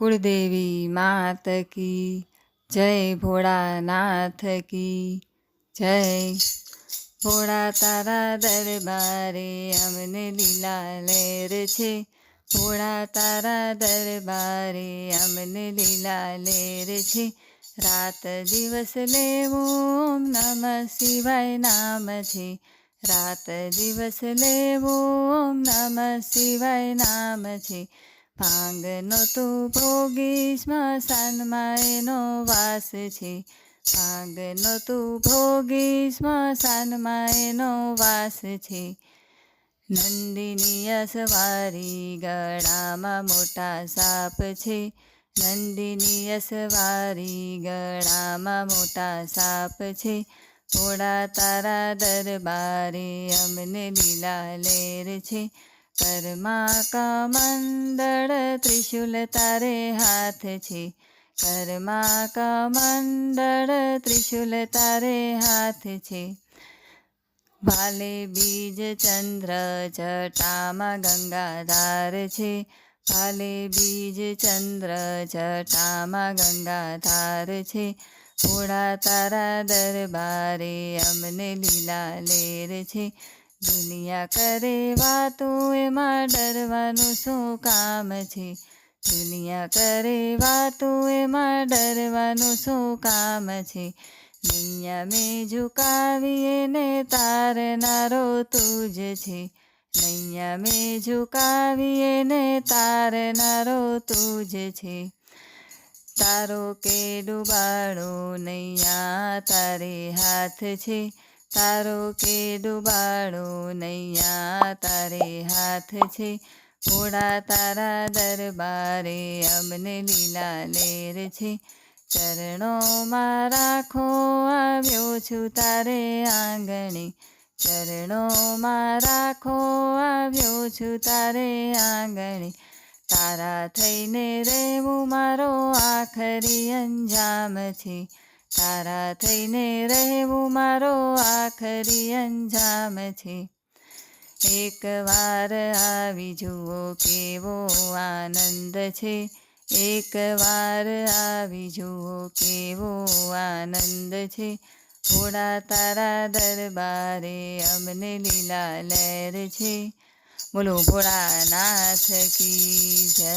कुलदेवी मात की जय, भोળાનાથ की जय। भोળા તારા દરબારે અમને લીલા લહેર છે, ભોળા તારા દરબારે અમને લીલા લહેર છે। રાત દિવસ લેવું ઓમ નમઃ શિવાય નામ છે, રાત દિવસ લેવું ઓમ નમઃ શિવાય નામ છે। ભાંગનો તું ભોગી સ્મશાનમાં એનો વાસ છે, ભાંગનો તું ભોગી સ્મશાનમાં એનો વાસ છે। નંદીની અસવારી ગળામાં મોટા સાપ છે, નંદીની અસવારી ગળામાં મોટા સાપ છે। ભોળા તારા દરબારે અમને લીલા લહેર છે, કર્મા કમંડળ ત્રિશુલ તારે હાથ છે, કર્મા કમંડળ ત્રિશુલ તારે હાથ છે। ભાલે બીજ ચંદ્ર જટામાં ગંગાધાર છે, ભાલે બીજ ચંદ્ર જટામાં ગંગાધાર છે। ભોળા તારા દરબારે અમને લીલા લહેર છે, દુનિયા કરે વાતું એમાં ડરવાનું શું કામ છે, દુનિયા કરે વાતું એમાં ડરવાનું શું કામ છે। નૈયા મેં ઝુકાવીએ ને તારનારો તું જ છે, નૈયા મેં ઝુકાવીએ ને તારનારો તું જ છે। તારો કે ડૂબાડો નૈયા તારે હાથ છે, તારો કે ડૂબાડો નૈયા તારે હાથ છે। ભોળા તારા દરબારે અમને લીલા લહેર છે, ચરણોમાં રાખો આવ્યો છું તારે આંગણે, ચરણોમાં રાખો આવ્યો છું તારે આંગણે। તારા થઈને રહેવું મારો આખરી અંજામ છે, તારા થઈને રહેવું મારો આખરી અંજામ છે। એકવાર આવી જુઓ કેવો આનંદ છે, એકવાર આવી જુઓ કેવો આનંદ છે। ભોળા તારા દરબારે અમને લીલા લહેર છે, બોલો ભોળાનાથ કી જય।